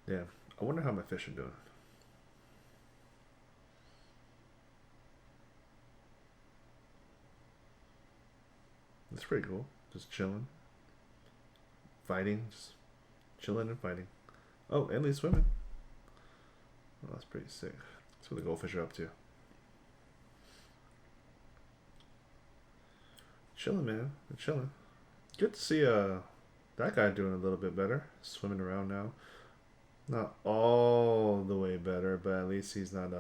Yeah, I wonder how my fish are doing. It's pretty cool. Just chilling, fighting, just chilling and fighting. Oh, and he's swimming. Oh, that's pretty sick. That's what the goldfish are up to. Chilling, man. They're chilling. Good to see that guy doing a little bit better. Swimming around now. Not all the way better, but at least he's not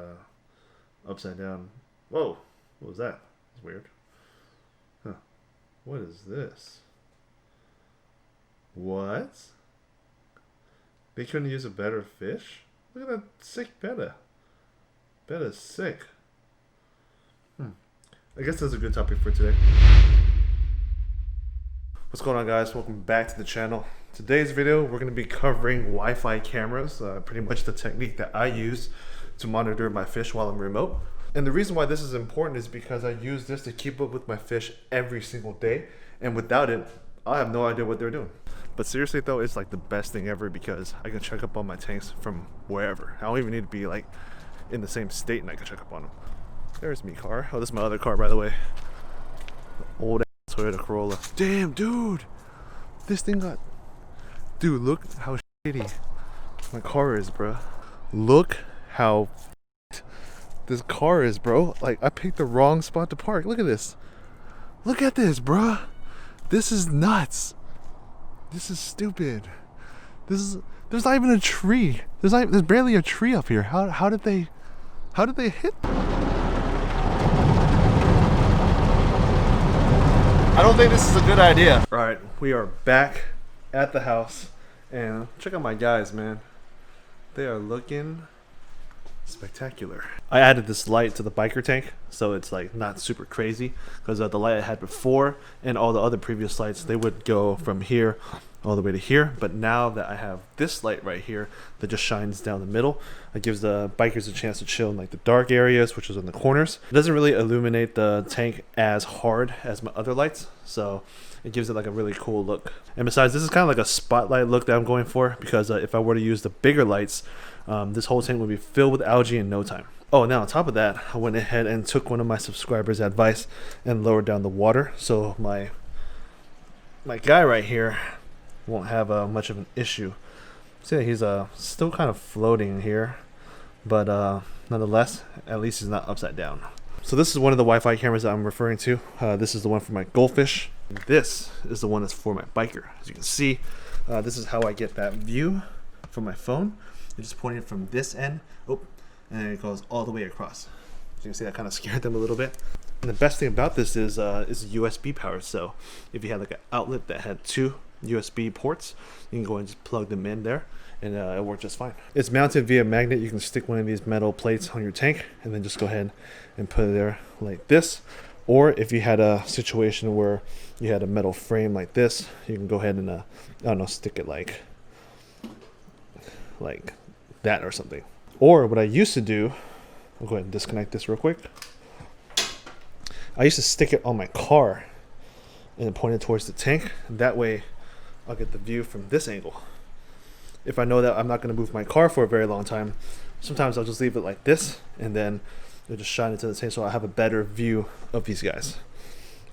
upside down. Whoa, what was that? That's weird. Huh. What is this? What? They couldn't use a better fish? Look at that sick betta. Betta's sick. Hmm. I guess that's a good topic for today. What's going on, guys? Welcome back to the channel. Today's video, we're going to be covering Wi-Fi cameras, pretty much the technique that I use to monitor my fish while I'm remote. And the reason why this is important is because I use this to keep up with my fish every single day, and without it, I have no idea what they're doing. But seriously though, it's like the best thing ever because I can check up on my tanks from wherever. I don't even need to be like in the same state and I can check up on them. There's me car. Oh, this is my other car, by the way. The old ass Toyota Corolla. Damn, dude. This thing got... Dude, look how shitty my car is, bro. Look how this car is, bro. Like, I picked the wrong spot to park. Look at this. Look at this, bro. This is nuts. This is stupid. There's not even a tree. There's barely a tree up here. How did they hit? I don't think this is a good idea. All right, we are back at the house, and check out my guys, man. They are looking spectacular. I added this light to the biker tank, so it's like not super crazy because the light I had before and all the other previous lights, they would go from here all the way to here, but now that I have this light right here that just shines down the middle, it gives the bikers a chance to chill in like the dark areas, which is in the corners. It doesn't really illuminate the tank as hard as my other lights, so it gives it like a really cool look. And besides, this is kind of like a spotlight look that I'm going for because if I were to use the bigger lights, this whole tank would be filled with algae in no time. Oh, now on top of that, I went ahead and took one of my subscribers' advice and lowered down the water, so my guy right here won't have much of an issue. See, he's still kind of floating here, but nonetheless, at least he's not upside down. So this is one of the Wi-Fi cameras that I'm referring to. This is the one for my goldfish. This is the one that's for my biker. As you can see, this is how I get that view from my phone. I just point it from this end, and it goes all the way across. So you can see that kind of scared them a little bit. And the best thing about this is USB power. So if you had like an outlet that had two USB ports, you can go and just plug them in there, and it works just fine. It's mounted via magnet. You can stick one of these metal plates on your tank, and then just go ahead and put it there like this. Or if you had a situation where you had a metal frame like this, you can go ahead and I don't know, stick it like that or something. Or what I used to do, I'll go ahead and disconnect this real quick. I used to stick it on my car and point it towards the tank. That way I'll get the view from this angle. If I know that I'm not going to move my car for a very long time, sometimes I'll just leave it like this and then it'll just shine into the tank so I have a better view of these guys.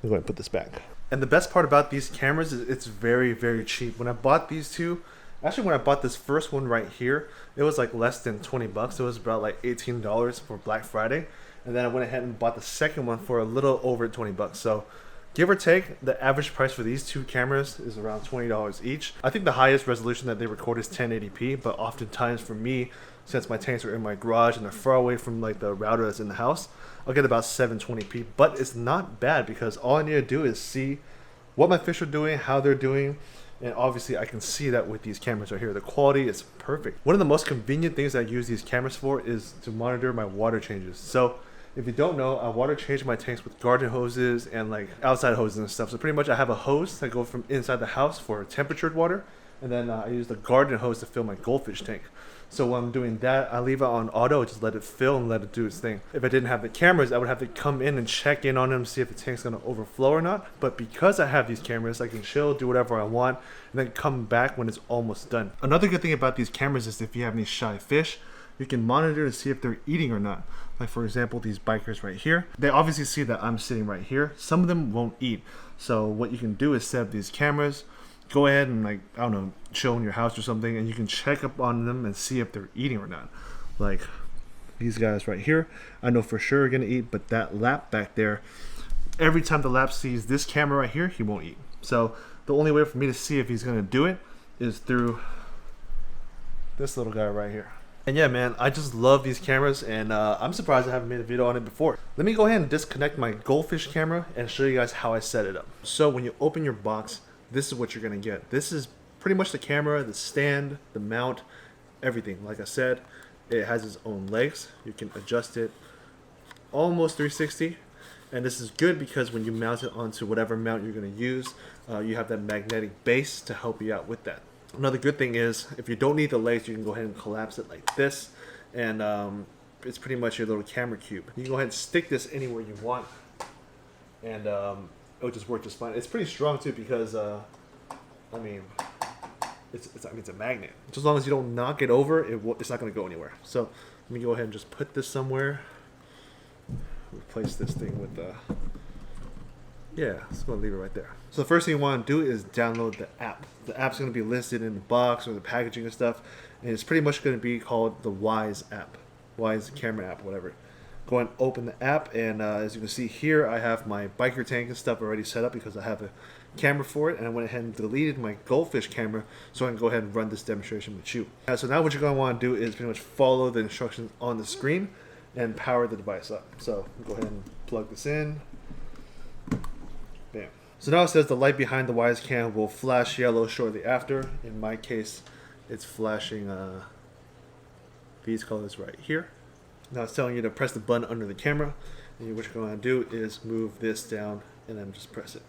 I'm going to put this back. And the best part about these cameras is it's very, very cheap. When I bought these two, actually when I bought this first one right here, it was like less than 20 bucks. It was about like $18 for Black Friday. And then I went ahead and bought the second one for a little over 20 bucks. So give or take, the average price for these two cameras is around $20 each. I think the highest resolution that they record is 1080p, but oftentimes for me, since my tanks are in my garage and they're far away from like the router that's in the house, I'll get about 720p. But it's not bad because all I need to do is see what my fish are doing, how they're doing, and obviously I can see that with these cameras right here. The quality is perfect. One of the most convenient things I use these cameras for is to monitor my water changes. So if you don't know, I water change my tanks with garden hoses and like outside hoses and stuff. So pretty much I have a hose that goes from inside the house for temperatured water, and then I use the garden hose to fill my goldfish tank. So when I'm doing that, I leave it on auto, just let it fill and let it do its thing. If I didn't have the cameras, I would have to come in and check in on them, see if the tank's gonna overflow or not. But because I have these cameras, I can chill, do whatever I want, and then come back when it's almost done. Another good thing about these cameras is if you have any shy fish, you can monitor to see if they're eating or not. Like for example, these bikers right here, they obviously see that I'm sitting right here. Some of them won't eat. So what you can do is set up these cameras, go ahead and, like, I don't know, chill in your house or something, and you can check up on them and see if they're eating or not. Like these guys right here, I know for sure are gonna eat, but that lap back there, every time the lap sees this camera right here, he won't eat. So the only way for me to see if he's gonna do it is through this little guy right here. And yeah, man, I just love these cameras, and I'm surprised I haven't made a video on it before. Let me go ahead and disconnect my goldfish camera and show you guys how I set it up. So when you open your box, this is what you're gonna get. This is pretty much the camera, the stand, the mount, everything. Like I said, it has its own legs. You can adjust it almost 360. And this is good because when you mount it onto whatever mount you're gonna use, you have that magnetic base to help you out with that. Another good thing is, if you don't need the legs, you can go ahead and collapse it like this. And it's pretty much your little camera cube. You can go ahead and stick this anywhere you want. And it'll just work just fine. It's pretty strong too because, I mean, it's a magnet. Just as long as you don't knock it over, it's not going to go anywhere. So let me go ahead and just put this somewhere. Replace this thing with yeah, just going to leave it right there. So the first thing you want to do is download the app. The app's going to be listed in the box or the packaging and stuff. And it's pretty much going to be called the Wise app. Wise camera app, whatever. Go and open the app, and as you can see here, I have my biker tank and stuff already set up because I have a camera for it, and I went ahead and deleted my goldfish camera so I can go ahead and run this demonstration with you. So now what you're going to want to do is pretty much follow the instructions on the screen and power the device up. So go ahead and plug this in. Bam. So now it says the light behind the Wise cam will flash yellow shortly after. In my case, it's flashing these colors right here. Now it's telling you to press the button under the camera, and what you're going to do is move this down and then just press it.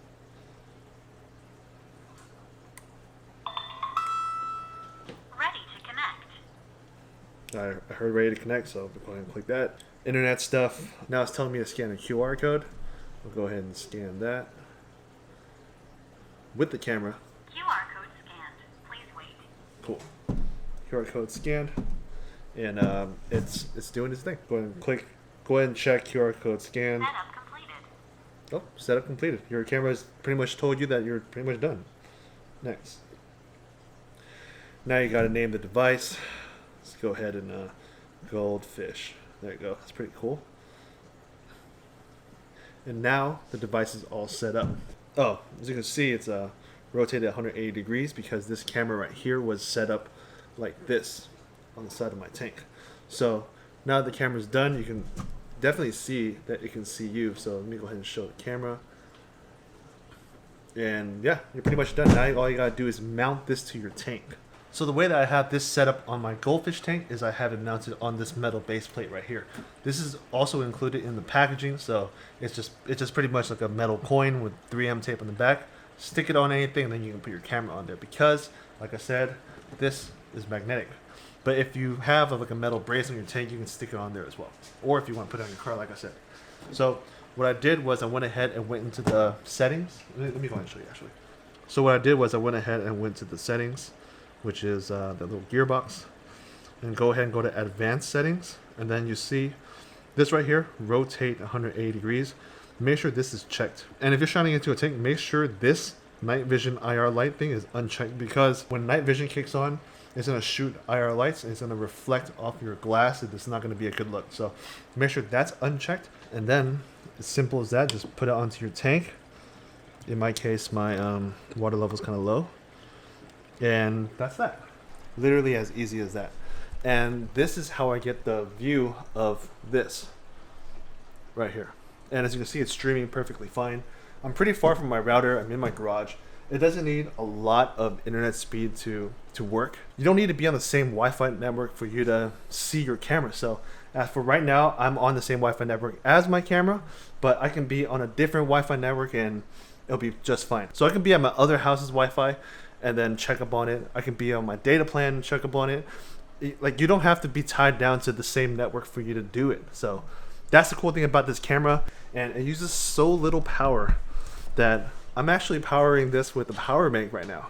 Ready to connect. I heard ready to connect, so we'll go ahead and click that. Internet stuff. Now it's telling me to scan a QR code. We'll go ahead and scan that with the camera. QR code scanned. Please wait. Cool. QR code scanned. And it's doing its thing. Go ahead and click. Go ahead and check QR code scanned. Setup completed. Oh, setup completed. Your camera's pretty much told you that you're pretty much done. Next. Now you got to name the device. Let's go ahead and goldfish. There you go. That's pretty cool. And now the device is all set up. Oh, as you can see, it's rotated 180 degrees because this camera right here was set up like this on the side of my tank. So now that the camera's done, you can definitely see that it can see you. So let me go ahead and show the camera. And yeah, you're pretty much done. Now all you gotta do is mount this to your tank. So the way that I have this set up on my goldfish tank is I have it mounted on this metal base plate right here. This is also included in the packaging, so it's just pretty much like a metal coin with 3M tape on the back. Stick it on anything, and then you can put your camera on there because, like I said, this is magnetic. But if you have like a metal brace on your tank, you can stick it on there as well. Or if you want to put it on your car, like I said. So what I did was I went ahead and went into the settings. Let me go ahead and show you actually. So what I did was I went ahead and went to the settings, which is the little gearbox. And go ahead and go to advanced settings. And then you see this right here, rotate 180 degrees. Make sure this is checked. And if you're shining into a tank, make sure this night vision IR light thing is unchecked, because when night vision kicks on, it's going to shoot IR lights and it's going to reflect off your glass, and it's not going to be a good look. So make sure that's unchecked, and then as simple as that, just put it onto your tank. In my case, my water level is kind of low, and that's that. Literally as easy as that. And this is how I get the view of this right here. And as you can see, it's streaming perfectly fine. I'm pretty far from my router. I'm in my garage. It doesn't need a lot of internet speed to work. You don't need to be on the same Wi-Fi network for you to see your camera. So as for right now, I'm on the same Wi-Fi network as my camera, but I can be on a different Wi-Fi network and it'll be just fine. So I can be at my other house's Wi-Fi and then check up on it. I can be on my data plan and check up on it. Like, you don't have to be tied down to the same network for you to do it. So that's the cool thing about this camera, and it uses so little power that I'm actually powering this with a power bank right now.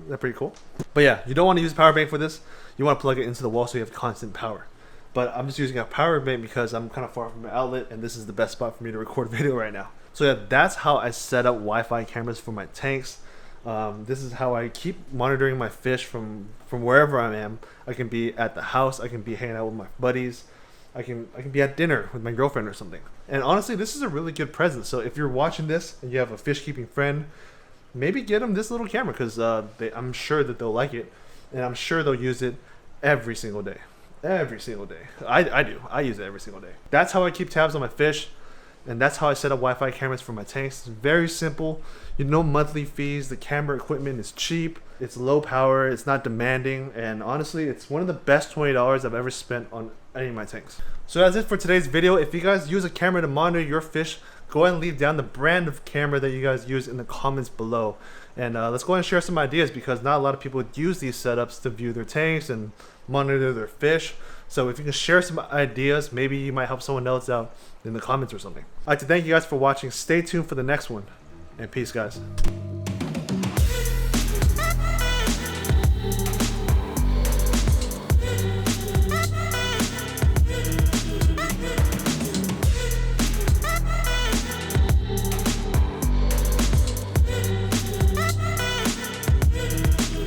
Is that pretty cool? But yeah, you don't want to use a power bank for this. You want to plug it into the wall so you have constant power. But I'm just using a power bank because I'm kind of far from the outlet, and this is the best spot for me to record video right now. So yeah, that's how I set up Wi-Fi cameras for my tanks. This is how I keep monitoring my fish from wherever I am. I can be at the house, I can be hanging out with my buddies, I can be at dinner with my girlfriend or something. And honestly, this is a really good present. So if you're watching this and you have a fish keeping friend, maybe get them this little camera, because I'm sure that they'll like it, and I'm sure they'll use it every single day. Every single day. I do. I use it every single day. That's how I keep tabs on my fish. And that's how I set up Wi-Fi cameras for my tanks. It's very simple. You know, monthly fees. The camera equipment is cheap. It's low power. It's not demanding. And honestly, it's one of the best $20 I've ever spent on any of my tanks. So that's it for today's video. If you guys use a camera to monitor your fish, go ahead and leave down the brand of camera that you guys use in the comments below. And let's go ahead and share some ideas, because not a lot of people use these setups to view their tanks and monitor their fish. So if you can share some ideas, maybe you might help someone else out in the comments or something. I'd like to thank you guys for watching. Stay tuned for the next one, and peace, guys.